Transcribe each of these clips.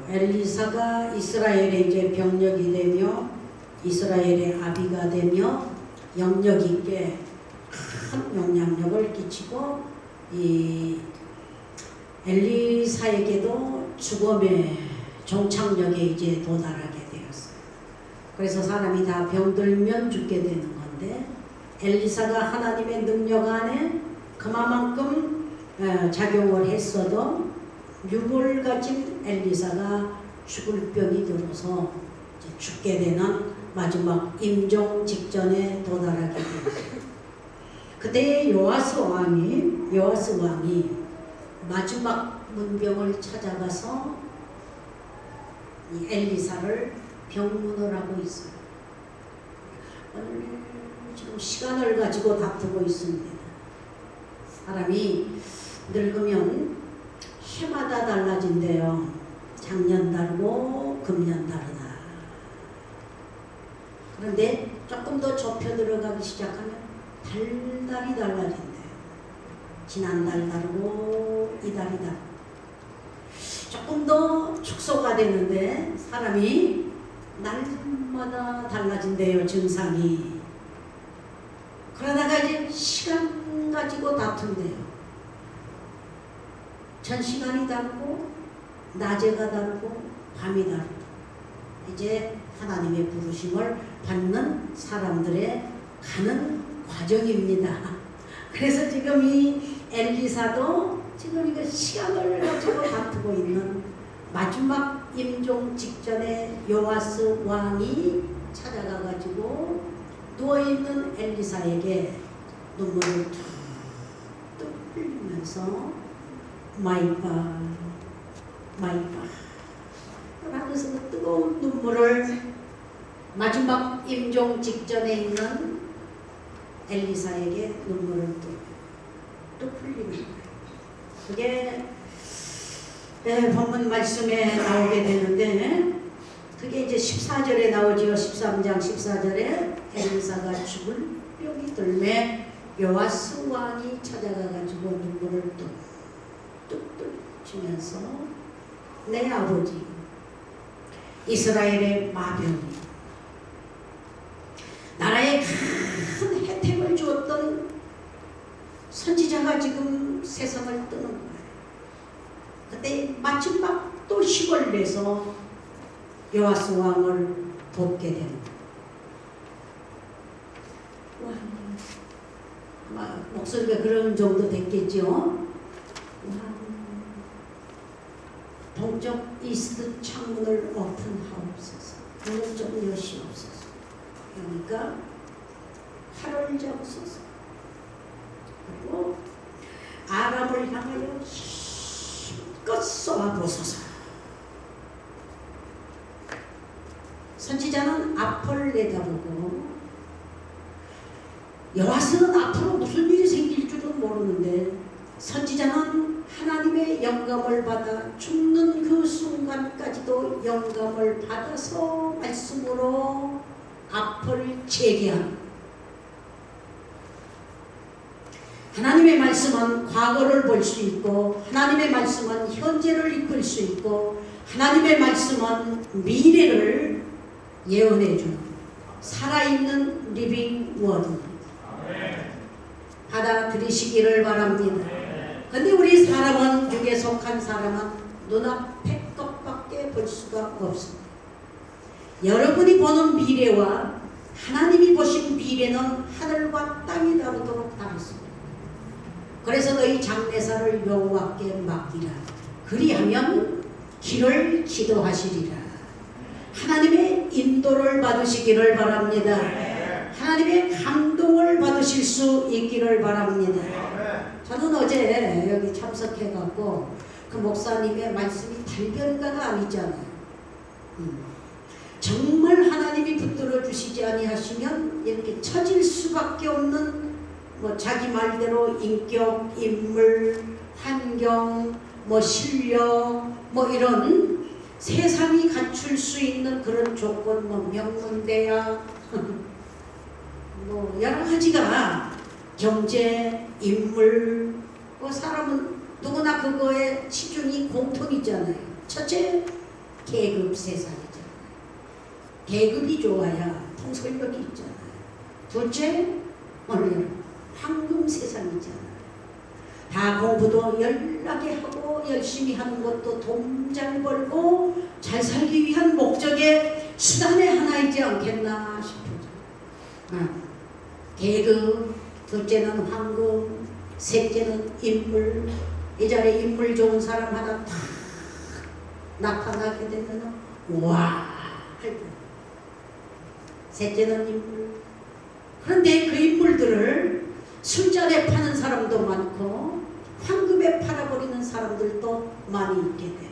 엘리사가 이스라엘의 이제 병력이 되며 이스라엘의 아비가 되며 영역 있게 큰 영향력을 끼치고 이 엘리사에게도 죽음의 종착역에 이제 도달하게 되었어요. 그래서 사람이 다 병들면 죽게 되는 건데 엘리사가 하나님의 능력 안에 그만큼 작용을 했어도 육을 가진 엘리사가 죽을 병이 들어서 죽게 되는 마지막 임종 직전에 도달하게 되었어요. 그때 요아스 왕이 마지막 문병을 찾아가서 이 엘리사를 병문을 하고 있어요. 오늘 지금 시간을 가지고 다투고 있습니다. 사람이 늙으면 해마다 달라진대요. 작년 다르고 금년 다르다. 그런데 조금 더 좁혀 들어가기 시작하면 달달이 달라진대요. 지난달 다르고 이달이 다르고 조금 더 축소가 되는데 사람이 날마다 달라진대요. 증상이. 그러다가 이제 시간 가지고 다툰대요. 전 시간이 다르고 낮에가 다르고 밤이 다르고 이제 하나님의 부르심을 받는 사람들의 가는 과정입니다. 그래서 지금 이 엘리사도 지금 이거 시간을 가지고 다투고 있는 마지막 임종 직전에 요아스 왕이 찾아가 가지고 누워있는 엘리사에게 눈물을 뚝뚝 흘리면서 마이파 하면서 뜨거운 눈물을 마지막 임종 직전에 있는 엘리사에게 눈물을 뚝 흘리는 거예요. 그게 본문 말씀에 나오게 되는데 그게 이제 14절에 나오지요. 13장 14절에 엘리사가 죽을 병이 들매 요아스 왕이 찾아가 가지고 눈물을 뚝뚝 치면서 내 아버지 이스라엘의 마병이 나라에 큰 혜택을 주었던 선지자가 지금 세상을 뜨는 거예요. 그때 마침 막 또 시골 내서 요아스 왕을 돕게 되는 거예요. 아마 목소리가 그런 정도 됐겠죠. 동쪽 이스트 창문을 오픈하옵소서. 문을 좀 여시옵소서. 그러니까 활을 잡으소서. 그리고 아람을 향하여 힘껏 쏘아보소서. 선지자는 앞을 내다보고 여호와는 앞으로 무슨 일이 생길 줄은 모르는데 선지자는 하나님의 영감을 받아 죽는 그 순간까지도 영감을 받아서 말씀으로 앞을 재개한 하나님의 말씀은 과거를 볼 수 있고 하나님의 말씀은 현재를 이끌 수 있고 하나님의 말씀은 미래를 예언해 주는 살아있는 리빙 워드입니다. 받아들이시기를 바랍니다. 근데 우리 사람은 육에 속한 사람은 눈앞의 것밖에 볼 수가 없습니다. 여러분이 보는 미래와 하나님이 보신 미래는 하늘과 땅이 다르도록 다르습니다. 그래서 너희 장례사를 여호와께 맡기라. 그리하면 길을 지도하시리라. 하나님의 인도를 받으시기를 바랍니다. 하나님의 감동을 받으실 수 있기를 바랍니다. 저는 어제 여기 참석해갖고 그 목사님의 말씀이 달변가가 아니잖아요. 정말 하나님이 붙들어 주시지 아니하시면 이렇게 처질 수밖에 없는 뭐 자기 말대로 인격, 인물, 환경, 뭐 실력, 뭐 이런 세상이 갖출 수 있는 그런 조건, 뭐 명문대학, 뭐 여러 가지가 경제, 인물, 뭐 사람은 누구나 그거에 치중이 공통이잖아요. 첫째, 계급 세상이잖아요. 계급이 좋아야 통솔력이 있잖아요. 둘째, 오늘 황금 세상이잖아요. 다 공부도 열나게 하고 열심히 하는 것도 돈 잘 벌고 잘 살기 위한 목적의 수단의 하나이지 않겠나 싶어요. 계급, 둘째는 황금, 셋째는 인물. 이 자리에 인물 좋은 사람 하나 탁 나타나게 되면 와 할 거예요. 셋째는 인물. 그런데 그 인물들을 술잔에 파는 사람도 많고 황금에 팔아버리는 사람들도 많이 있게 돼요.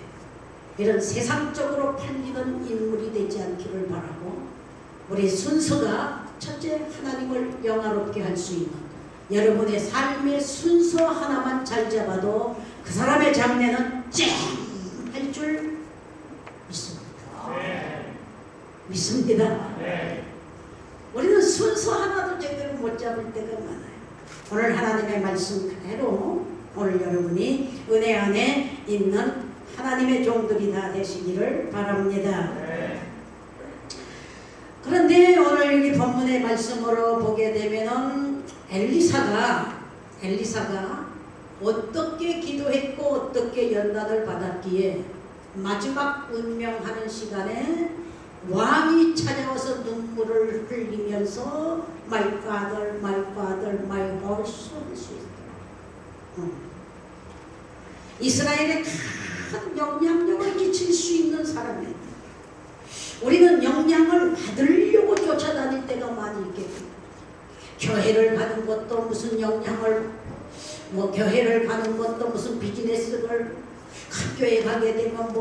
이런 세상적으로 팔리는 인물이 되지 않기를 바라고, 우리 순서가 첫째, 하나님을 영화롭게 할 수 있는, 여러분의 삶의 순서 하나만 잘 잡아도 그 사람의 장래는 쨍할 줄 믿습니다. 믿습니다. 우리는 순서 하나도 제대로 못 잡을 때가 많아요. 오늘 하나님의 말씀 그대로 오늘 여러분이 은혜 안에 있는 하나님의 종들이 다 되시기를 바랍니다. 그런데 오늘 여기 본문의 말씀으로 보게 되면은 엘리사가 어떻게 기도했고 어떻게 연단을 받았기에 마지막 운명하는 시간에 왕이 찾아와서 눈물을 흘리면서 My father, my father, my horse 할 수 있더라. 이스라엘에 큰 영향력을 끼칠 수 있는 사람이었다. 우리는 영향을 받으려고 쫓아다닐 때가 많이 있겠죠. 교회를 가는 것도 무슨 영향을, 교회를 가는 것도 무슨 비즈니스를, 큰 교회 가게 되면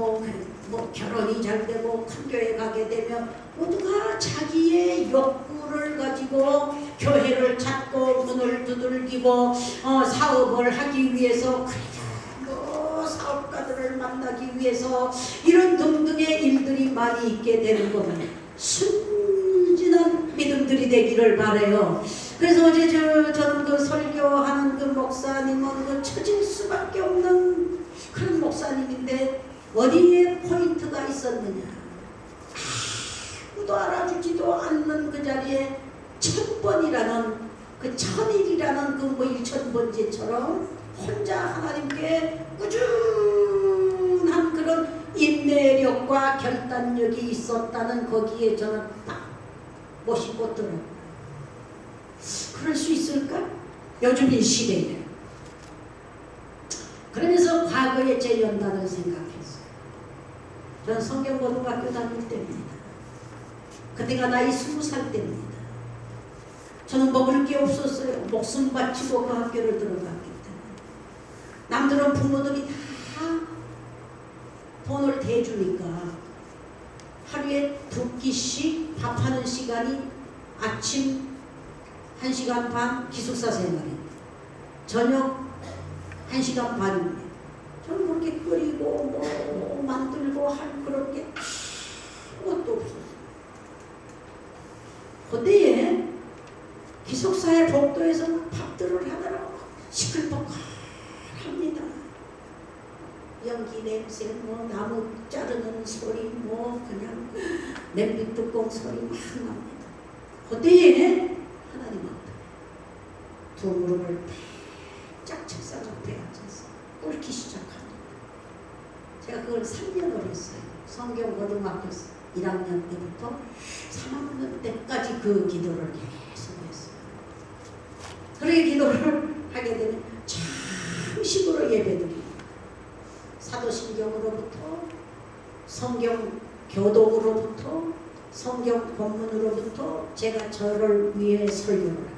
결혼이 잘 되고, 큰 교회 가게 되면 모두가 자기의 욕구를 가지고 교회를 찾고 문을 두들기고 사업을 하기 위해서, 사업가들을 만나기 위해서 이런 등등의 일들이 많이 있게 되는 겁니다. 순진한 믿음들이 되기를 바라요. 그래서 어제 저는 그 설교하는 그 목사님은 그 처질 수밖에 없는 그런 목사님인데 어디에 포인트가 있었느냐, 아무도 알아주지도 않는 그 자리에 1000번이라는 그 1000일이라는 그 1000번째처럼 혼자 하나님께 꾸준한 그런 인내력과 결단력이 있었다는, 거기에 저는 딱 멋있고 들어요. 그럴 수 있을까? 요즘 이 시대에. 그러면서 과거의 제 연단을 생각했어요. 저는 성경고등학교 다닐 때입니다. 그때가 나이 20살 때입니다. 저는 먹을 게 없었어요. 목숨 바치고 그 학교를 들어갔기 때문에. 남들은 부모들이 다 돈을 대주니까 하루에 2끼씩 밥하는 시간이 아침 1시간 반 기숙사 생활입니다. 저녁 1시간 반입니다. 저는 그렇게 끓이고 만들고 할 그런 게 아무것도 없었어요. 그때에 기숙사의 복도에서 밥들을 하더라고. 시끌벅합니다. 연기 냄새, 나무 자르는 소리, 그냥 냄비 뚜껑 소리 막 납니다. 그때에 하나님 앞에 두 무릎을 쫙 책상 앞에 앉아서 꿇기 시작합니다. 제가 그걸 3년을 했어요. 성경고등학교 1학년 때부터 3학년 때까지 그 기도를 계속 했어요. 그렇게 기도를 하게 되면 잠식으로 예배드립니다. 사도신경으로부터, 성경 교독으로부터, 성경 본문으로부터 제가 저를 위해 설교를 합니다.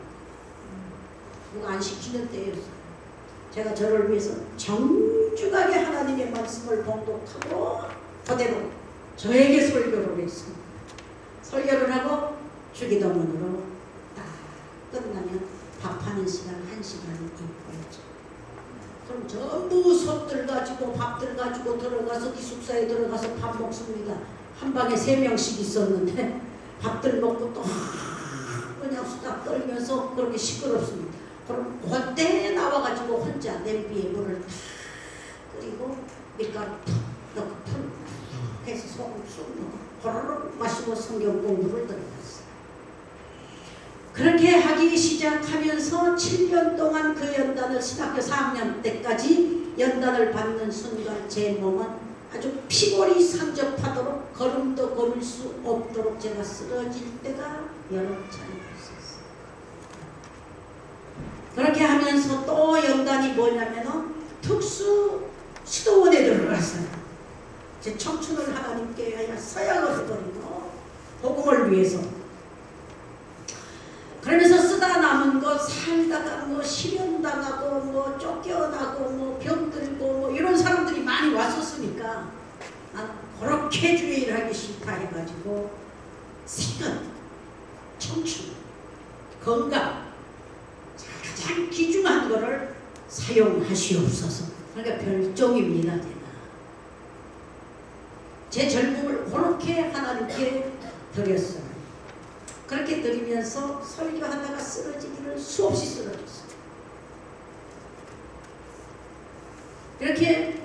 누가 안 시키는 때였어요. 제가 저를 위해서 정중하게 하나님의 말씀을 봉독하고 그대로 저에게 설교를 했습니다. 설교를 하고 주기도문으로 딱 끝나면 밥하는 시간 1시간이 있고요. 그럼 전부 수업들 가지고 밥들 가지고 들어가서 기숙사에 들어가서 밥 먹습니다. 한 방에 3명씩 있었는데 밥들 먹고 또 그냥 수다 떨면서 그렇게 시끄럽습니다. 그럼 그때 나와가지고 혼자 냄비에 물을 탁 끓이고 밀가루 툭 넣고 풀 해서 소금 쑥 넣고 호로록 마시고 성경 공부를 들어갔어요. 그렇게 하기 시작하면서 7년 동안 그 연단을 신학교 4학년 때까지 연단을 받는 순간 제 몸은 아주 피골이 상접하도록 걸음도 걸을 수 없도록 제가 쓰러질 때가 여러 차례 있었어요. 그렇게 하면서 또 연단이 뭐냐면은 특수 시도원에 들어갔어요. 제 청춘을 하나님께 서약을 해버리고 복음을 위해서. 그러면서 쓰다 남은 거 살다가 뭐 실현당하고 뭐 쫓겨나고 뭐 병들고 뭐 이런 사람들이 많이 왔었으니까 난 그렇게 주의 일하기 싫다 해가지고 생각, 청춘, 건강 가장 귀중한 거를 사용하시옵소서. 그러니까 별종입니다. 제 젊음을 그렇게 하나님께 드렸어요. 그렇게 드리면서 설교하다가 쓰러지기를 수없이 쓰러졌어요. 이렇게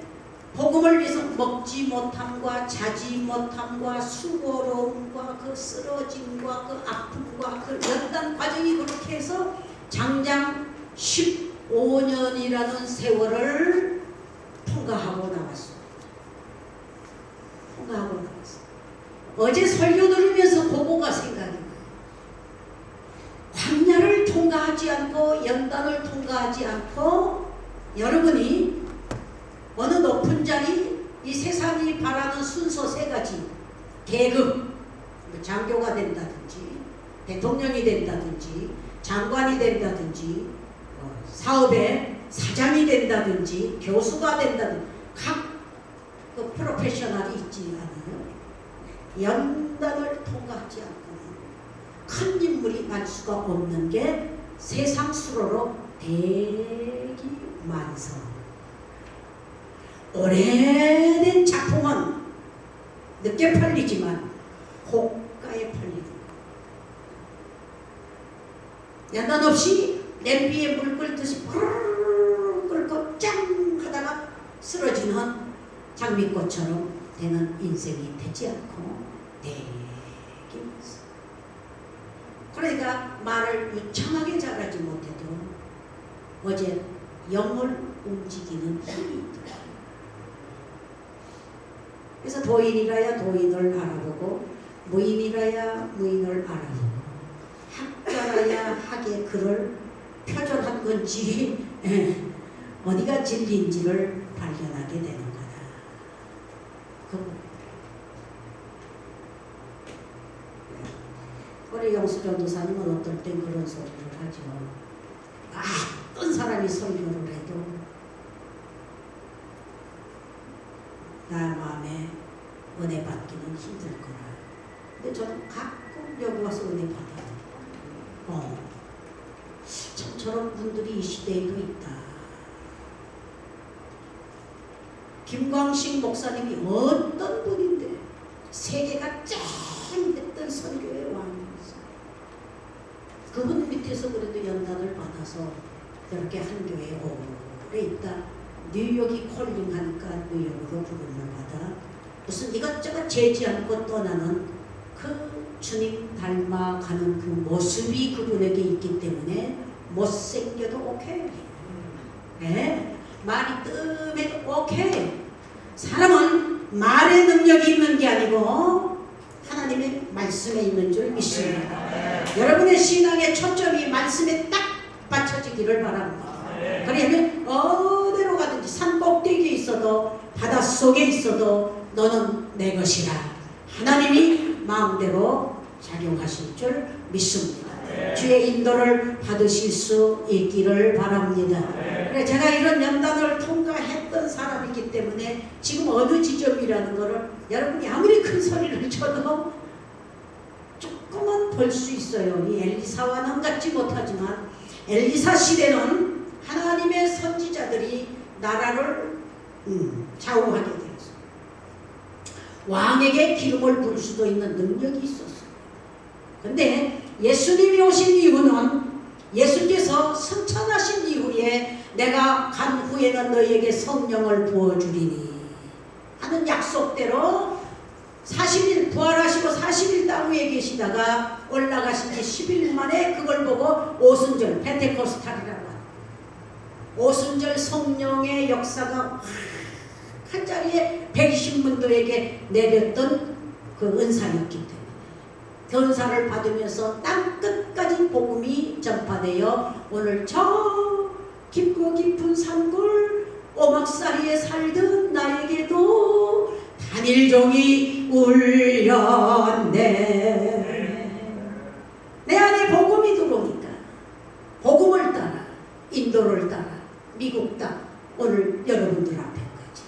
복음을 위해서 먹지 못함과 자지 못함과 수고로움과 그 쓰러짐과 그 아픔과 그 연단 과정이 그렇게 해서 장장 15년이라는 세월을 통과하고 나왔습니다. 통과하고 나왔어요. 어제 설교 들으면서 그거가 생각이 나요. 광야를 통과하지 않고 연단을 통과하지 않고 여러분이 어느 높은 자리, 이 세상이 바라는 순서 세 가지, 계급, 장교가 된다든지 대통령이 된다든지 장관이 된다든지 사업의 사장이 된다든지 교수가 된다든지 각 그 프로페셔널이 있지 않아요. 연단을 통과하지 않고 큰 인물이 날 수가 없는 게 세상 수로로 대기만성. 오래된 작품은 늦게 팔리지만 고가에 팔리는 연단 없이 냄비에 물 끓듯이 푸르르 끓고 짱 하다가 쓰러지는 장미꽃처럼 되는 인생이 되지 않고 대기만성. 그러니까 말을 유창하게 잘하지 못해도 어제 영을 움직이는 힘이 있더라고요. 그래서 도인이라야 도인을 알아보고 무인이라야 무인을 알아보고 학자라야 학의 글을 표절한 건지 어디가 진리인지를 발견하게 되는 거다. 우리 영수 전도사님은 어떨 땐 그런 소리를 하죠. 어떤 사람이 설교를 해도 나 마음에 은혜 받기는 힘들 거라. 근데 저는 가끔 여기 와서 은혜 받아요. 참 저런 분들이 이 시대에도 있다. 김광식 목사님이 어떤 분인데 세계가 짱했던 설교의 왕이었어요. 그분 밑에서 그래도 연단을 받아서 이렇게 한 교회에 오래 있다. 뉴욕이 콜링하니까 뉴욕으로 부름을 받아 무슨 이것저것 재지 않고 떠나는 그 주님 닮아가는 그 모습이 그분에게 있기 때문에 못생겨도 오케이. 네? 말이 뜸해도 오케이. 사람은 말의 능력이 있는 게 아니고 하나님의 말씀에 있는 줄 믿습니다. 여러분의 신앙의 초점이 말씀에 딱 받쳐지기를 바랍니다. 그러면 어디로 가든지 산 꼭대기에 있어도 바닷속에 있어도 너는 내 것이라 하나님이 마음대로 작용하실 줄 믿습니다. 주의 인도를 받으실 수 있기를 바랍니다. 그래 제가 이런 연단을 통과했던 사람이기 때문에 지금 어느 지점이라는 것을 여러분이 아무리 큰 소리를 쳐도 조금은 볼 수 있어요. 이 엘리사와는 같지 못하지만 엘리사 시대는 하나님의 선지자들이 나라를 좌우하게 되었어요. 왕에게 기름을 부을 수도 있는 능력이 있었어요. 근데 예수님이 오신 이유는 예수께서 승천하신 이후에 내가 간 후에는 너희에게 성령을 부어주리니 하는 약속대로 40일 부활하시고 40일 땅 위에 계시다가 올라가신 지 10일 만에 그걸 보고 오순절 펜테코스탈이라고 합니다. 오순절 성령의 역사가 한 자리에 120문도에게 내렸던 그 은사였기 때문에 그 은사를 받으면서 땅끝까지 복음이 전파되어 오늘 저 깊고 깊은 산골 오막살이에 살던 나에게도 단일종이 울렸네. 내 안에 복음이 들어오니까 복음을 따라 인도를 따라 미국 땅 오늘 여러분들 앞에까지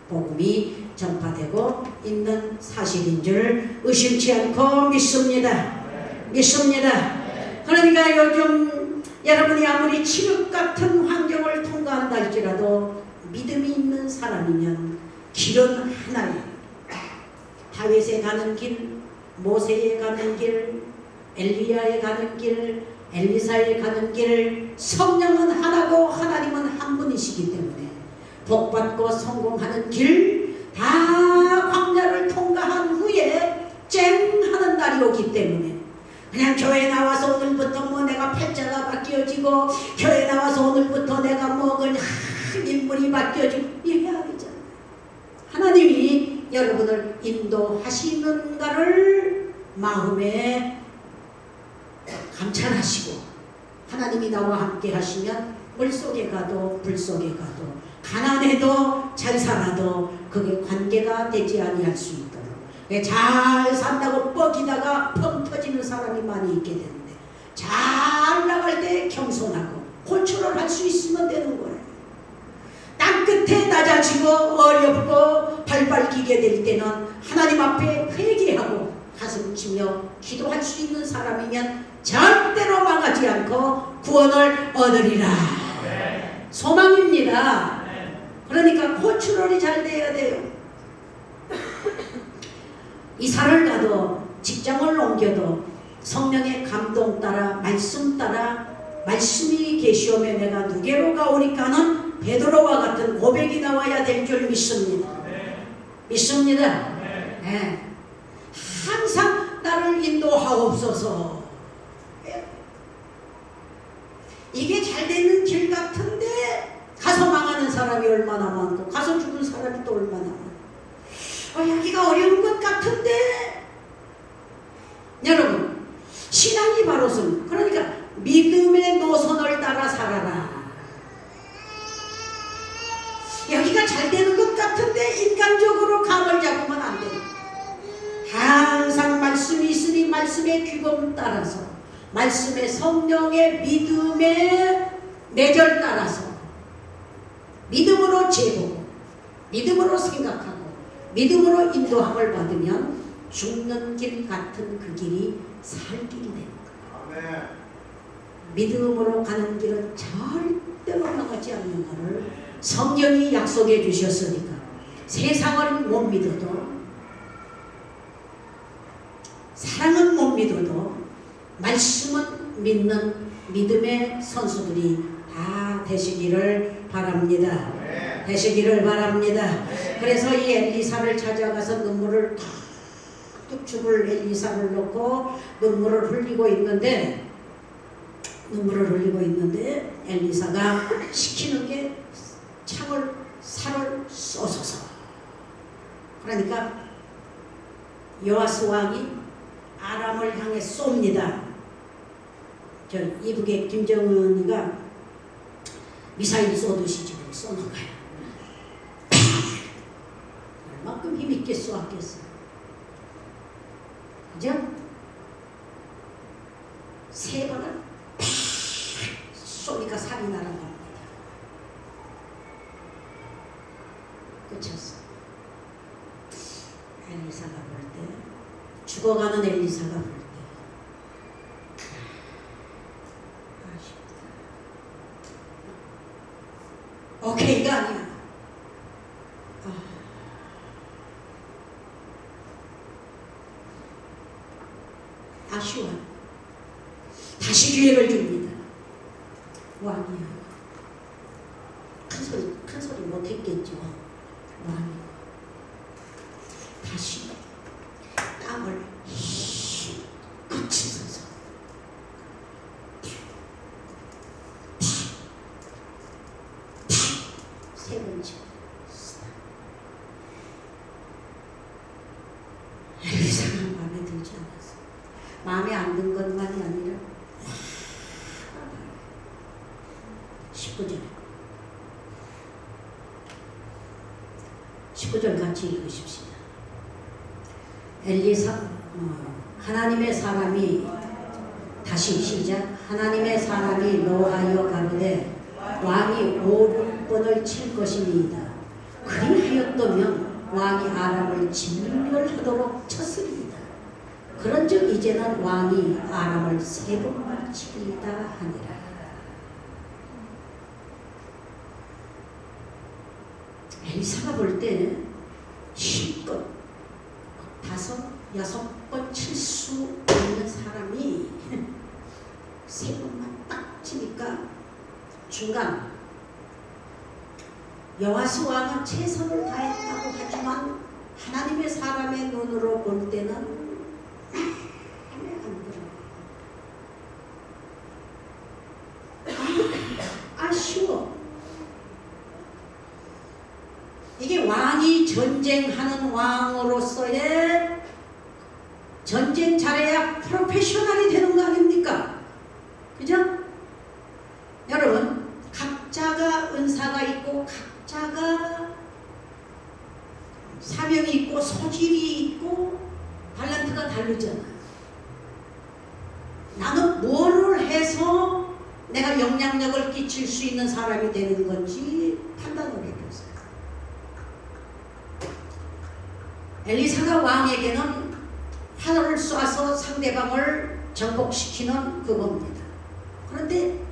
복음이 전파되고 있는 사실인 줄 의심치 않고 믿습니다. 믿습니다. 그러니까 요즘 여러분이 아무리 칠흑 같은 환경을 통과한다 할지라도 믿음이 있는 사람이면 길은 하나예요. 다윗에 가는 길, 모세에 가는 길, 엘리야에 가는 길, 엘리사에 가는 길, 성령은 하나고 하나님은 한 분이시기 때문에 복받고 성공하는 길 다 광야를 통과한 후에 쨍 하는 날이 오기 때문에 그냥 교회 나와서 오늘부터 뭐 내가 팔자가 바뀌어지고 교회 나와서 오늘부터 내가 뭐 그냥 인물이 바뀌어지고 이래야 되잖아요. 하나님이 여러분을 인도하시는가를 마음에 감찰하시고 하나님이 나와 함께 하시면 물속에 가도 불속에 가도 가난해도 잘 살아도 그게 관계가 되지 아니할 수 있도록 잘 산다고 뻑이다가 펑 터지는 사람이 많이 있게 되는데 잘 나갈 때 겸손하고 컨트롤할 수 있으면 되는 거예요. 땅끝에 낮아지고 어렵고 발발기게 될 때는 하나님 앞에 회개하고 가슴 치며 기도할 수 있는 사람이면 절대로 망하지 않고 구원을 얻으리라. 소망입니다. 그러니까 컨트롤이 잘 돼야 돼요. 이사를 가도 직장을 옮겨도 성령의 감동 따라 말씀 따라 말씀이 계시오매 내가 누게로 가오니까는 베드로와 같은 고백이 나와야 될 줄 믿습니다. 믿습니다. 네. 항상 나를 인도하옵소서. 이게 잘 되는 길 같은데 가서 망하는 사람이 얼마나 많고 가서 죽은 사람이 또 얼마나 많고 여기가 어려운 것 같은데 여러분 신앙이 바로선 그러니까 믿음의 노선을 따라 살아라. 여기가 잘 되는 것 같은데 인간적으로 감을 잡으면 안 돼요. 항상 말씀이 있으니 말씀의 규범 따라서 말씀의 성령의 믿음의 내절 따라서 믿음으로 재보고 믿음으로 생각하고 믿음으로 인도함을 받으면 죽는 길 같은 그 길이 살 길이 되는 거예요. 믿음으로 가는 길은 절대로 망하지 않는 것을 성경이 약속해 주셨으니까 세상을 못 믿어도 사랑은 못 믿어도 말씀은 믿는 믿음의 선수들이 다 되시기를 바랍니다. 되시기를 바랍니다. 그래서 이 엘리사를 찾아가서 눈물을 툭툭 죽을 엘리사를 놓고 눈물을 흘리고 있는데 엘리사가 시키는 게 살을 쏘소서. 그러니까 요아스 왕이 아람을 향해 쏩니다. 저 이북의 김정은이가 미사일 쏘듯이 지금 쏘는 거야. 얼마큼 힘있게 쏘았겠어. 그죠? 세 번을 팍 쏘니까 살이 날아갑니다. 끝이었어. 엘리사가 볼 때, 죽어가는 엘리사가 볼 때, 아쉽다. 오케이가 아니야. 아쉬워. 다시 기회를 줍니다. 하시고 땀을 힘껏 치면서 세 번째 엘리사가 마음에 들지 않았어. 마음에 안 든 것만이 아니라 19절 같이 읽으십시다. 엘리사 하나님의 사람이 다시 시작. 하나님의 사람이 노하여 가로되 왕이 5-6번을 칠 것이니이다. 그리하였다면 왕이 아람을 진멸하도록 쳤으리이다. 그런즉 이제는 왕이 아람을 3번만 치리이다 하니라. 엘리사가 볼 때 힘껏 5-6번 칠 수 있는 사람이 3번만 딱 치니까 중간 여호와스 왕은 최선을 다했다고 하지만 하나님의 사람의 눈으로 볼 때는 마음에 안 들어. 아쉬워. 이게 왕이 전쟁하는 왕으로서의 전쟁 잘해야 프로페셔널이 되는 거 아닙니까? 그죠? 여러분, 각자가 은사가 있고 각자가 사명이 있고 소질이 있고 탤런트가 다르잖아. 나는 뭐를 해서 내가 영향력을 끼칠 수 있는 사람이 되는 건지 판단을 해보세요. 엘리사가 왕에게는 화살을 쏴서 상대방을 정복시키는 그겁니다. 그런데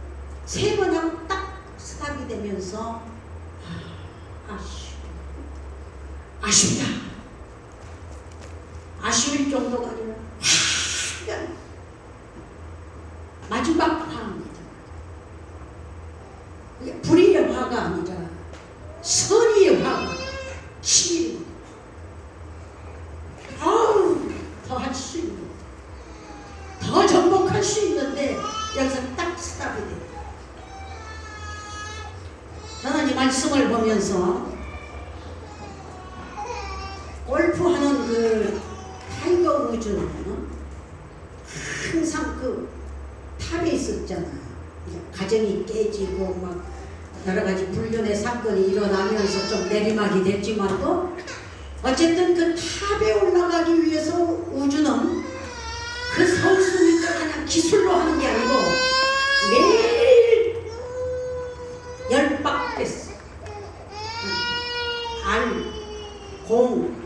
3번 딱 스탑이 되면서 아쉽다. 아쉬울 정도가 아니라 마지막 화입니다. 불의의 화가 아니라 선의의 화가 치밀입니다. 더 할 수 있는데, 더 정복할 수 있는데 여기서 딱 스탑이 돼요. 저는 이 말씀을 보면서 골프하는 그 타이거 우즈는 항상 그 탑에 있었잖아. 가정이 깨지고 막 여러 가지 불륜의 사건이 일어나면서 좀 내리막이 됐지만도 어쨌든 그 탑에 올라가기 위해서 우주는 그 선수니까 그냥 기술로 하는 게 아니고 매일 10박 했어. 공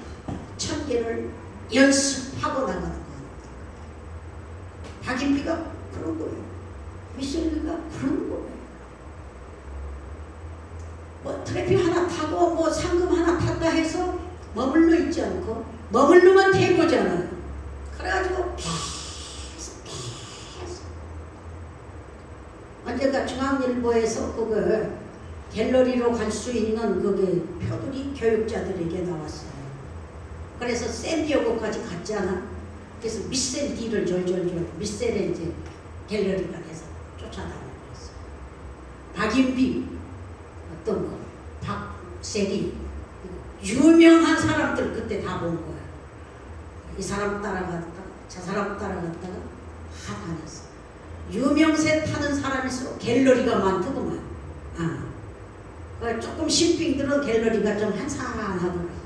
1000개를 연습하고 나가는 거야. 박인비가 그런 거예요. 미셸리가 그런 거예요. 뭐 트래픽 하나 타고 뭐 상금 하나 탔다 해서 머물러 있지 않고 머물러만 해보잖아요. 그래가지고 계속 언젠가 중앙일보에서 그거 갤러리로 갈 수 있는 그게 표들이 교육자들에게 나왔어요. 그래서 샌디에고까지 갔잖아. 그래서 미셀 D를 졸졸졸 미셀에 이제 갤러리가 돼서 쫓아다녔어. 박인비 어떤 거 박세리 유명한 사람들 그때 다 본 거야. 이 사람 따라갔다가 저 사람 따라갔다가 다 다녔어. 유명세 타는 사람일수록 갤러리가 많더구만. 조금 신빙들은 갤러리가 좀 한산하더라.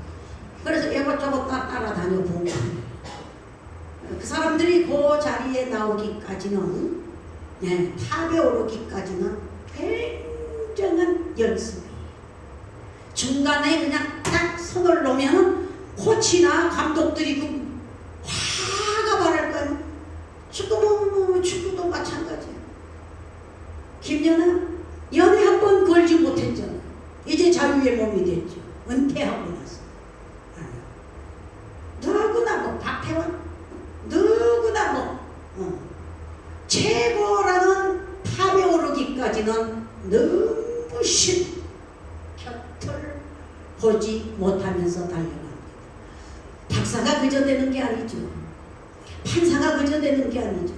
그래서 이것저것 따라다녀 본 거야. 그 사람들이 그 자리에 나오기까지는 탑에 오르기까지는 굉장한 연습이. 중간에 그냥 딱 손을 놓으면 코치나 감독들이 그 화가 말할 거 아니야. 축구도 마찬가지야. 김연아 연애 한 번 걸지 못했잖아. 이제 자유의 몸이 됐죠. 은퇴하고 나서. 누구나 뭐 박태원 누구나 뭐 최고라는 탑에 오르기까지는 너무 곁을 보지 못하면서 달려갑니다. 박사가 그저 되는 게 아니죠. 판사가 그저 되는 게 아니죠.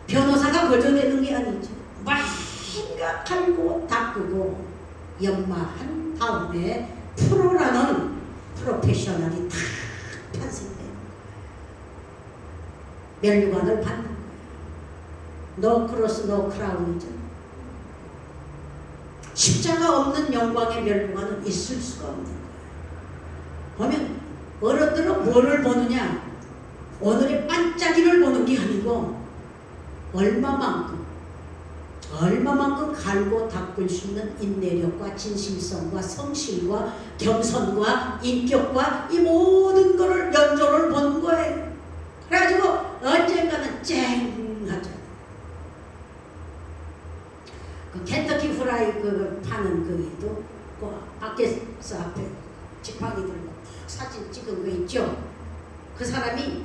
변호사가 그저 되는 게 아니죠. 뭔가 갈고 닦고 연마한 다음에 프로라는 프로페셔널이 다 탄생돼요. 면류관을 받는 거예요. 노 크로스 노 크라운이죠. 십자가 없는 영광의 면류관은 있을 수가 없는 거예요. 보면 어른들은 뭐를 보느냐? 오늘의 반짝이를 보는 게 아니고 얼마만큼 갈고 닦을 수 있는 인내력과 진실성과 성실과 겸손과 인격과 이 모든 것을 연조를 보는 거예요. 그래가지고 언젠가는 쨍하죠. 그 켄터키 프라이 그 파는 그도 그 밖에서 앞에 지팡이 들고 사진 찍은 거 있죠. 그 사람이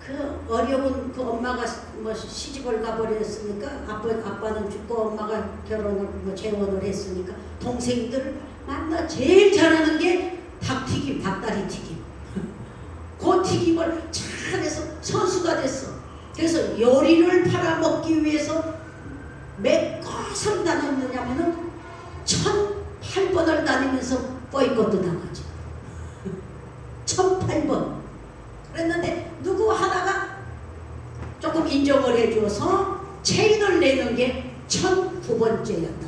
그 어려운 그 엄마가 뭐 시집을 가버렸으니까 아빠는 죽고 엄마가 결혼을 뭐 재혼을 했으니까 동생들 만나 제일 잘하는 게 닭튀김, 닭다리 튀김. 그 튀김을 잘해서 선수가 됐어. 그래서 요리를 팔아먹기 위해서 몇 곳을 다녔느냐면은 1008번을 다니면서 보이콧도 당하죠. 1008번. 그랬는데 누구 하나가 조금 인정을 해줘서 체인을 내는 게 1009번째였다.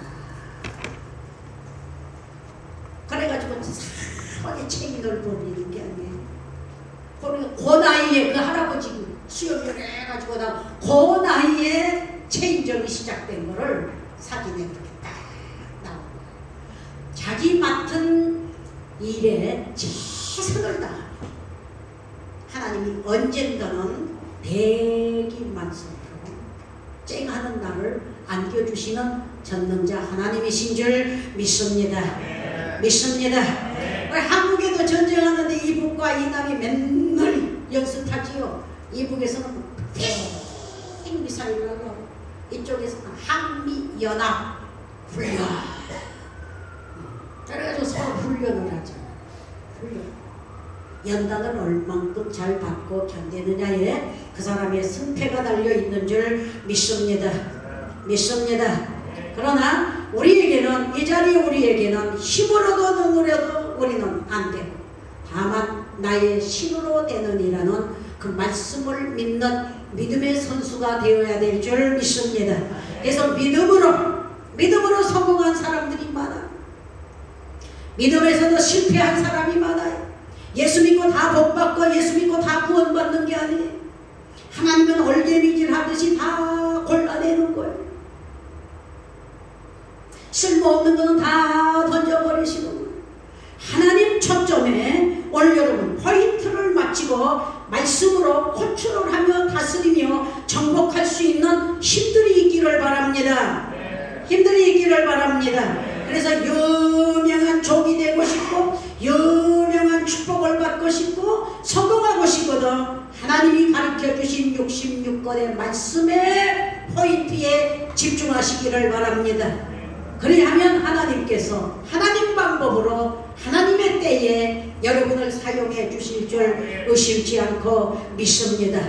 그래가지고 사방에 체인을 벌리는 게 아니에요. 그 나이에 그 할아버지 수염을 해가지고 그 나이에 체인점이 시작된 거를 사진에 그렇게 딱 나오는 거예요. 자기 맡은 일에 최선을 다하는 하나님이 언젠가는 대기만성으로 쨍하는 날을 안겨주시는 전능자 하나님이신 줄 믿습니다. 믿습니다. 한국에도 전쟁하는데 이북과 이남이 맨날 연습하지요. 이북에서는 핵미사일을 하고 이쪽에서는 한미연합 훈련. 그래가지고 서로 훈련을 하잖아요. 훈련. 연단을 얼만큼 잘 받고 견디느냐에 그 사람의 승패가 달려있는 줄 믿습니다. 믿습니다. 그러나 우리에게는 이 자리에 우리에게는 힘으로도 능으로도 우리는 안 되고 다만 나의 신으로 되느니라는 그 말씀을 믿는 믿음의 선수가 되어야 될 줄 믿습니다. 그래서 믿음으로 성공한 사람들이 많아요. 믿음에서도 실패한 사람이 많아요. 예수 믿고 다 복받고 예수 믿고 다 구원받는 게 아니에요. 하나님은 얼개미질 하듯이 다 골라내는 거예요. 쓸모없는 거는 다 던져버리시는 거예요. 하나님 초점에 오늘 여러분 포인트를 맞추고 말씀으로 호출을 하며 다스리며 정복할 수 있는 힘들이 있기를 바랍니다. 힘들이 있기를 바랍니다. 그래서 유명한 종이 되고 싶고 유명한 축복을 받고 싶고 성공하고 싶거든 하나님이 가르쳐주신 66권의 말씀의 포인트에 집중하시기를 바랍니다. 그리하면 하나님께서 하나님 방법으로 하나님의 때에 여러분을 사용해 주실 줄 의심치 않고 믿습니다.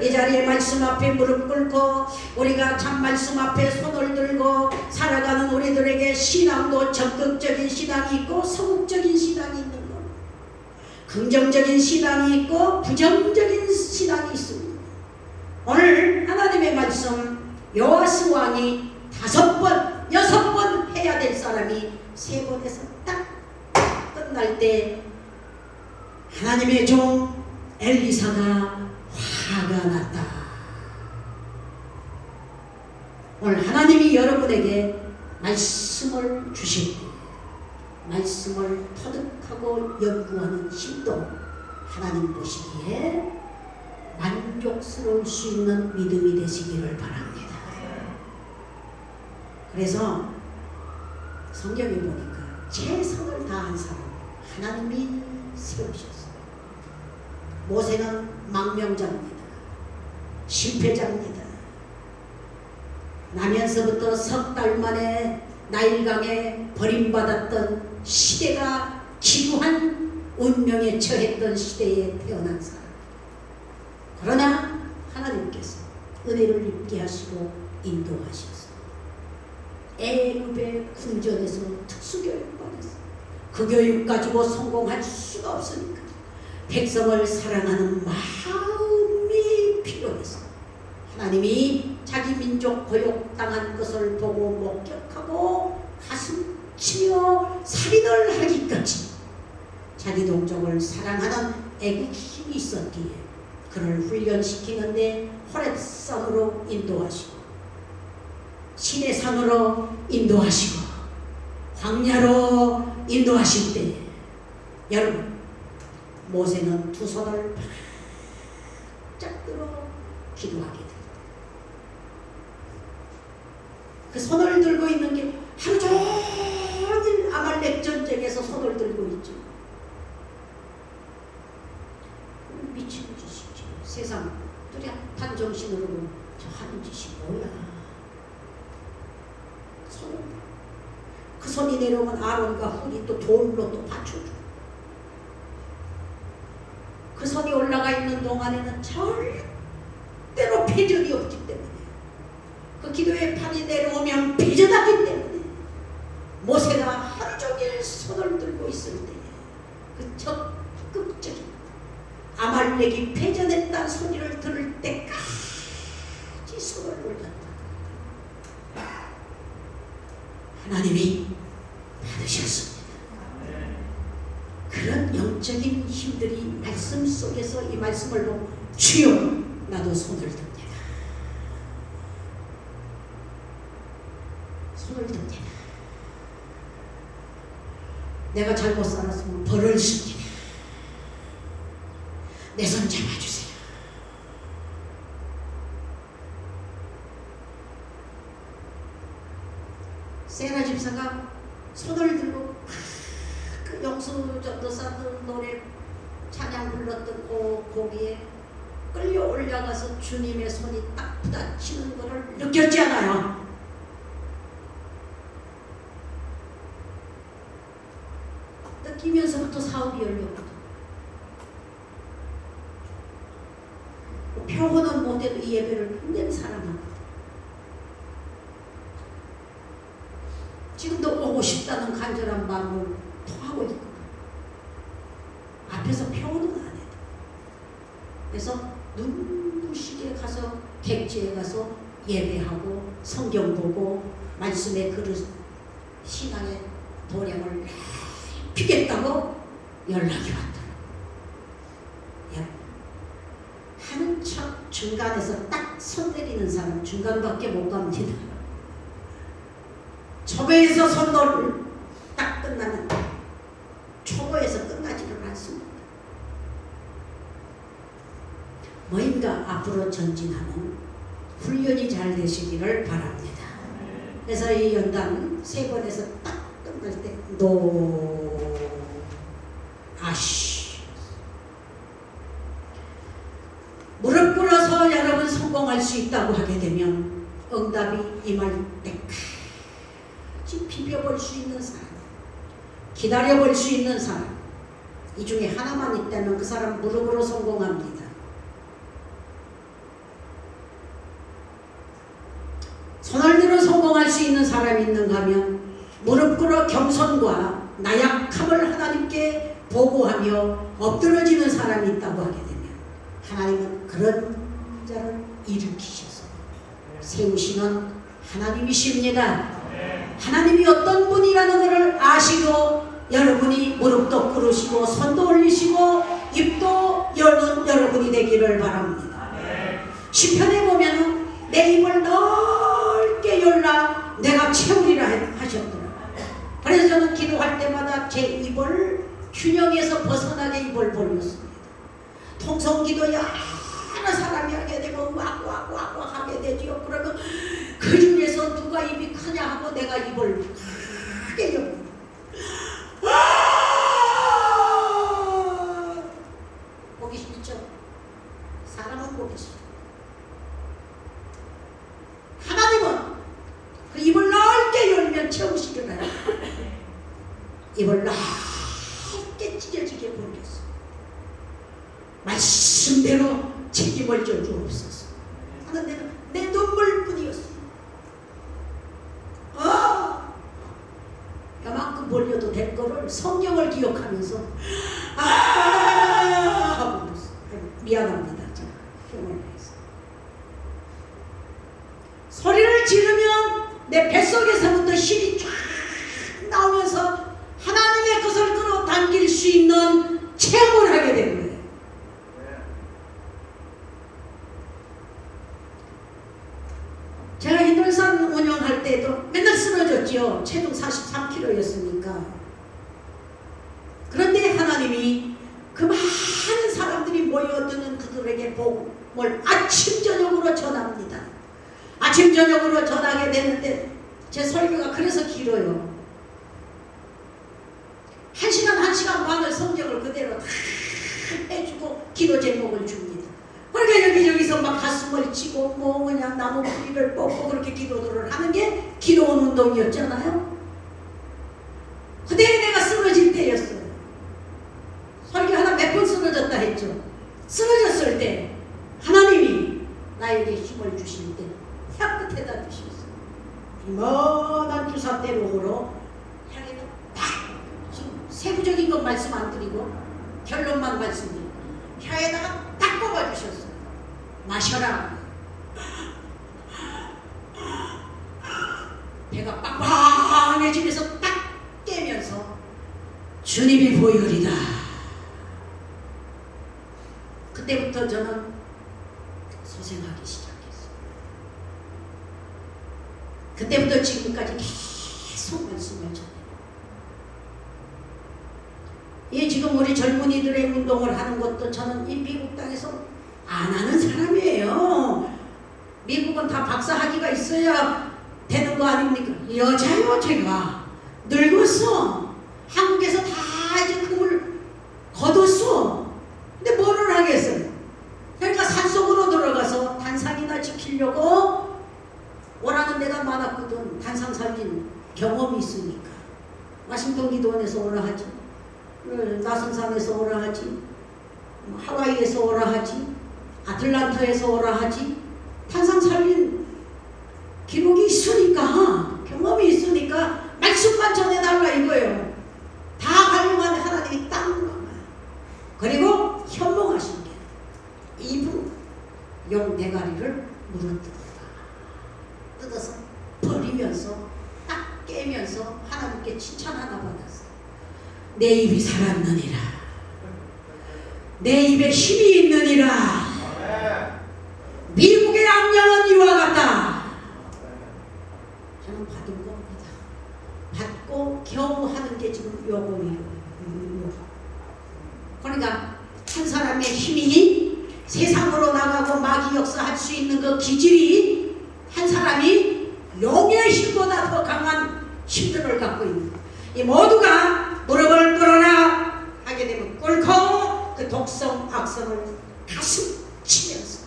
이 자리에 말씀 앞에 무릎 꿇고 우리가 참 말씀 앞에 손을 들고 살아가는 우리들에게 신앙도 적극적인 신앙이 있고 소극적인 신앙이 있는 것, 긍정적인 신앙이 있고 부정적인 신앙이 있습니다. 오늘 하나님의 말씀 요아스 왕이 5번 6번 해야 될 사람이 3번에서 딱 끝날 때 하나님의 종 엘리사가 화가 났다. 오늘 하나님이 여러분에게 말씀을 주실 때 말씀을 터득하고 연구하는 힘도 하나님 보시기에 만족스러울 수 있는 믿음이 되시기를 바랍니다. 그래서 성경에 보니까 최선을 다한 사람 하나님이 세우셨어요. 모세는 망명자입니다. 실패자입니다. 나면서부터 석 달 만에 나일강에 버림받았던 시대가 기구한 운명에 처했던 시대에 태어난 사람. 그러나 하나님께서 은혜를 입게 하시고 인도하셔서 애굽의 궁전에서 특수교육 받았어. 그 교육 가지고 성공할 수가 없으니까 백성을 사랑하는 마음이 필요해서 하나님이 자기 민족 고욕당한 것을 보고 목격하고 가슴 치며 살인을 하기까지 자기 동족을 사랑하는 애국심이 있었기에 그를 훈련시키는데 호렙산으로 인도하시고 신의 산으로 인도하시고 광야로 인도하실 때에 여러분 모세는 두 손을 바짝 들어 기도하게 됩니다. 그 손을 들고 있는 게 하루 종일 아말렉 전쟁에서 손을 들고 있죠. 미친 짓이지. 세상 뚜렷한 정신으로 저 하는 짓이 뭐야. 그 손이 내려오면 아론과 훌이 또 돌로 또 받쳐줘. 그 손이 올라가 있는 동안에는 절대로 패전이 없기 때문에 그 기도의 판이 내려오면 패전하기 때문에 모세가 하루 종일 손을 들고 있을 때에 그 적극적인 아말렉이 패전했다는 소리를 들을 때까지 손을 올렸다. 하나님이 받으셨습니다. 그런 영적인 힘들이 말씀 속에서 이 말씀을 보고 주여 나도 손을 듭니다. 손을 듭니다. 내가 잘못 살았으면 벌을 씁니다. 내 손 잡아주세요. 세라 집사가 손을 들고 그 영수 전도사들 노래 찬양 불렀던 그 거기에 끌려 올라가서 주님의 손이 딱 부딪히는 것을 느꼈지 않아요? 느끼면서부터 사업이 열렸거든. 표현은 못해도 이 예배를 끝낸 사람은 지금도 오고 싶다는 간절한 마음을 통하고 있거든. 앞에서 표현은 안 해도. 그래서 눈부시게 가서 객지에 가서 예배하고 성경 보고 말씀의 그릇 신앙의 도량을 피겠다고 연락이 왔더라고요. 하는 척 중간에서 딱 손 내리는 사람 중간밖에 못 갑니다. 초보에서 손놀을 딱 끝나면 초보에서 끝나지를 않습니다. 뭔가 앞으로 전진하는 훈련이 잘 되시기를 바랍니다. 그래서 이 연단 세 번에서 딱 끝날 때 아쉬 무릎 꿇어서 여러분 성공할 수 있다고 하게 되면 응답이 임할 때까지 비벼볼 수 있는 사람, 기다려볼 수 있는 사람, 이 중에 하나만 있다면 그 사람 무릎으로 성공합니다. 손을 들어 성공할 수 있는 사람이 있는가 하면 무릎 꿇어 겸손과 나약함을 하나님께 보고하며 엎드러지는 사람이 있다고 하게 되면 하나님은 그런 자를 일으키셔서 세우시는 하나님이십니다. 하나님이 어떤 분이라는 것을 아시고 여러분이 무릎도 꿇으시고 손도 올리시고 입도 여는 여러분이 되기를 바랍니다. 시편에 보면은 내 입을 넓게 열라 내가 채우리라 하셨더라고요. 그래서 저는 기도할 때마다 제 입을 균형에서 벗어나게 입을 벌렸습니다. 통성기도 여러 사람이 하게 되면 왁왁왁왁 하게 되지요. 그러면 그 중에서 누가 입이 크냐 하고 내가 입을 크게 엽니다. 보기 싫죠? 사람은 보기 싫어. 하나님은 그 입을 넓게 열면 채우시려나요? 입을 넓게 찢어지게 보내. 말씀대로 책임을 져 주옵소서 하는 데는 내 눈물뿐이었어요. 이만큼 벌려도 될 거를 성경을 기억하면서 하고 미안합니다. 제가 힘을 내서 소리를 지르면 내 뱃속에서부터 힘이 쫙 나오면서 하나님의 것을 끌어당길 수 있는 체험을 하게 된 거예요. 제가 인돌산 운영할 때도 맨날 쓰러졌죠. 체중 43kg였으니까. 그런데 하나님이 그 많은 사람들이 모여드는 그들에게 복음을 아침 저녁으로 전합니다. 아침 저녁으로 전하게 되는데 제 설교가 그래서 길어요. 1시간 반을 성경을 그대로 다 해주고 기도 제목을 줍니다. 그러니까 여기저기서 막 가슴을 치고 뭐 그냥 나무 뿌리를 뽑고 그렇게 기도를 하는 게 기도원 운동이었잖아요. 그때 내가 쓰러질 때였어요. 설교 하나 몇 번 쓰러졌다 했죠. 쓰러졌을 때 하나님이 나에게 힘을 주실 때 혀끝에다 주셨어요. 이만한 주사대롱으로 향해서 딱 지금 세부적인 건 말씀 안 드리고 결론만 말씀드리고 혀에다가 딱 꼽아주셨어요. 마셔라. 배가 빵빵해지면서 딱 깨면서 주님이 보혈이다. 그때부터 저는 소생하기 시작했어요. 그때부터 지금까지 계속 말씀을 전해요. 이 지금 우리 젊은이들의 운동을 하는 것도 저는 이 미국 땅에서 안 하는 사람이에요. 미국은 다 박사학위가 있어야 되는 거 아닙니까? 여자요 제가 늙었어. 한국에서 다 이제 금을 거뒀어. 근데 뭐를 하겠어요? 그러니까 산속으로 들어가서 단상이나 지키려고 오라는 데가 많았거든. 단상 살린 경험이 있으니까. 와싱턴 기도원에서 오라 하지, 나선산에서 오라 하지, 하와이에서 오라 하지, 아틀란타에서 오라 하지. 탄산 살린 기록이 있으니까, 경험이 있으니까 말씀만 전해달라 이거예요. 다 가려면 하나님이 딱 물어봐요. 그리고 현몽하신 게 이부 용 대가리를 물어뜯었다. 뜯어서 버리면서 딱 깨면서 하나님께 칭찬 하나 받았어요. 내 입이 살았느니라. 내 입에 힘이 있느니라. 미국의 악령은 이와 같다. 저는 받은 겁니다. 받고 겨우 하는 게 지금 요금이에요. 그러니까 한 사람의 힘이 세상으로 나가고 마귀 역사할 수 있는 그 기질이 한 사람이 용의 힘보다 더 강한 힘들을 갖고 있는 거예요. 이 모두가 무릎을 꿇어라 하게 되면 꿇고 그 독성 악성을 가슴 치면서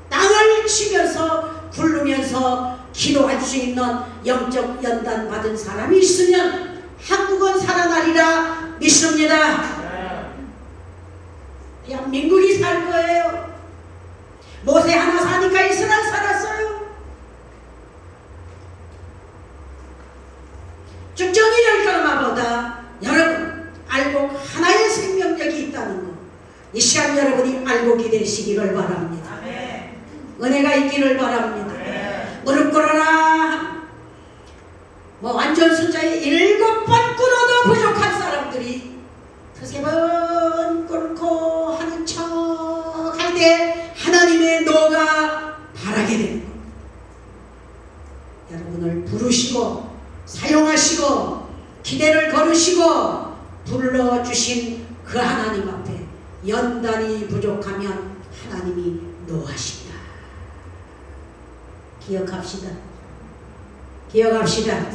땅을 치면서 굴르면서 기도할 수 있는 영적 연단 받은 사람이 있으면 한국은 살아나리라 믿습니다. 대한민국이 살 거예요. 모세 하나 사니까 이스라엘 살았어요. 쭉정이 열강마보다 여러분 알고 하나의 생명력이 있다는 거, 이 시간 여러분이 알고 기대시기를 바랍니다. 아멘. 은혜가 있기를 바랍니다. 아멘. 무릎 꿇어라. 뭐 완전 숫자에 7번 꿇어도 부족한 사람들이 두세 번 꿇고 하는 척 할 때 하나님의 노가 바라게 되는 겁니다. 여러분을 부르시고 사용하시고 기대를 걸으시고 불러주신 그 하나님 앞에 연단이 부족하면 하나님이 노하신다. 기억합시다. 기억합시다.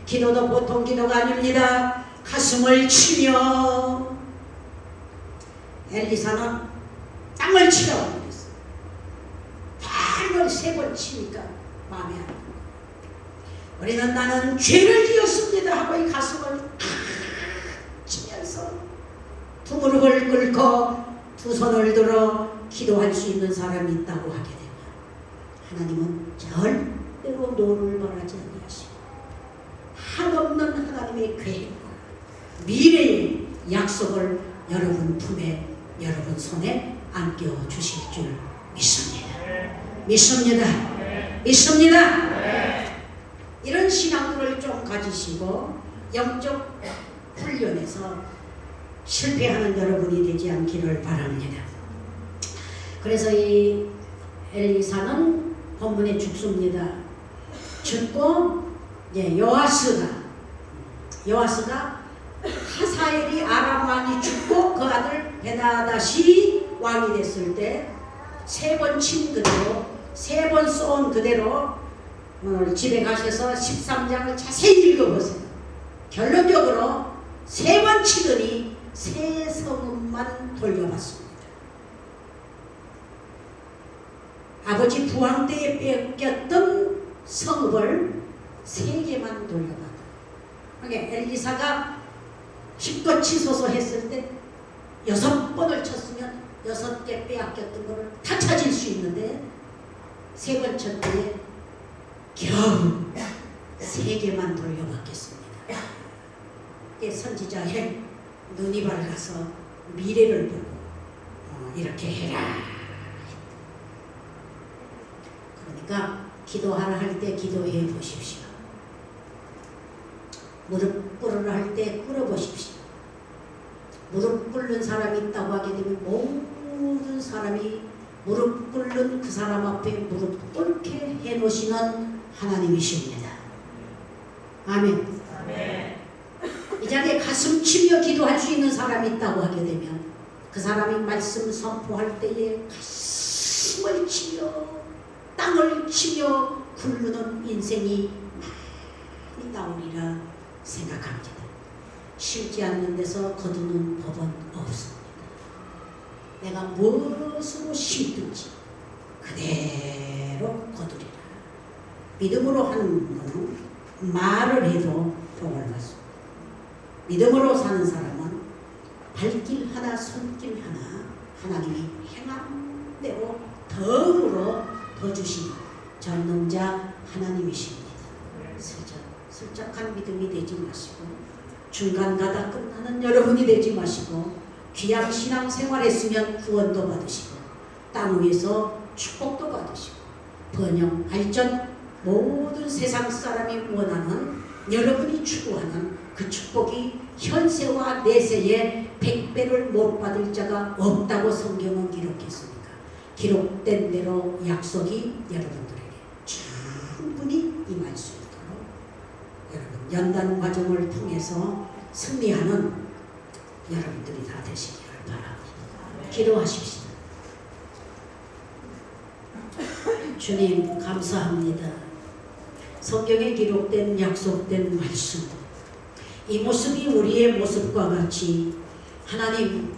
기도도 보통 기도가 아닙니다. 가슴을 치며 엘리사는 땅을 치라고 그랬어요. 땅을 3번 치니까 마음에 안 들어요. 우리는 나는 죄를 지었습니다 하고 이 가슴을 치면서 두 무릎을 꿇고 두 손을 들어 기도할 수 있는 사람이 있다고 하게 되면 하나님은 절대로 노를 바라지 아니하시고 한없는 하나님의 계획과 미래의 약속을 여러분 품에 여러분 손에 안겨 주실 줄 믿습니다. 믿습니다. 믿습니다. 이런 신앙들을 좀 가지시고 영적 훈련에서 실패하는 여러분이 되지 않기를 바랍니다. 그래서 이 엘리사는 본문에 죽습니다. 죽고 여호아스가 하사엘이 아람 왕이 죽고 그 아들 베나다시 왕이 됐을 때 3번 친 그대로 3번 쏜 그대로 오늘 집에 가셔서 13장을 자세히 읽어보세요. 결론적으로 3번 치더니 3성읍만 돌려받습니다. 아버지 부왕 때에 뺏겼던 성읍을 3개만 돌려받아. 그러니까 엘리사가 힘껏 치소서 했을 때 6번을 쳤으면 6개 빼앗겼던 것을 다 찾을 수 있는데 3번 쳤기에 겨우 3개만 돌려받겠습니다. 선지자의 눈이 밝아서 미래를 보고 이렇게 해라. 그러니까 기도하라 할 때 기도해 보십시오. 무릎 꿇으라 할 때 꿇어보십시오. 무릎 꿇는 사람이 있다고 하게 되면 모든 사람이 무릎 꿇는 그 사람 앞에 무릎 꿇게 해놓으시는 하나님이십니다. 아멘. 이 자리에 가슴 치며 기도할 수 있는 사람이 있다고 하게 되면 그 사람이 말씀 선포할 때에 가슴을 치며 땅을 치며 굴르는 인생이 많이 나오리라 생각합니다. 심지 않는 데서 거두는 법은 없습니다. 내가 무엇으로 심든지 그대로 거두리라. 믿음으로 하는 것은 말을 해도 복을 받습니다. 믿음으로 사는 사람은 발길 하나 손길 하나 하나님이 행한 대로 덕으로 더 주시는 전능자 하나님이십니다. 슬쩍한 믿음이 되지 마시고 중간 가다 끝나는 여러분이 되지 마시고 귀양 신앙 생활했으면 구원도 받으시고 땅 위에서 축복도 받으시고 번영 발전 모든 세상 사람이 원하는 여러분이 추구하는 그 축복이 현세와 내세에 100배를 못 받을 자가 없다고 성경은 기록했습니다. 기록된 대로 약속이 여러분들에게 충분히 임할 수 있도록 여러분 연단 과정을 통해서 승리하는 여러분들이 다 되시기를 바랍니다. 기도하십시오. 주님 감사합니다. 성경에 기록된 약속된 말씀 이 모습이 우리의 모습과 같이 하나님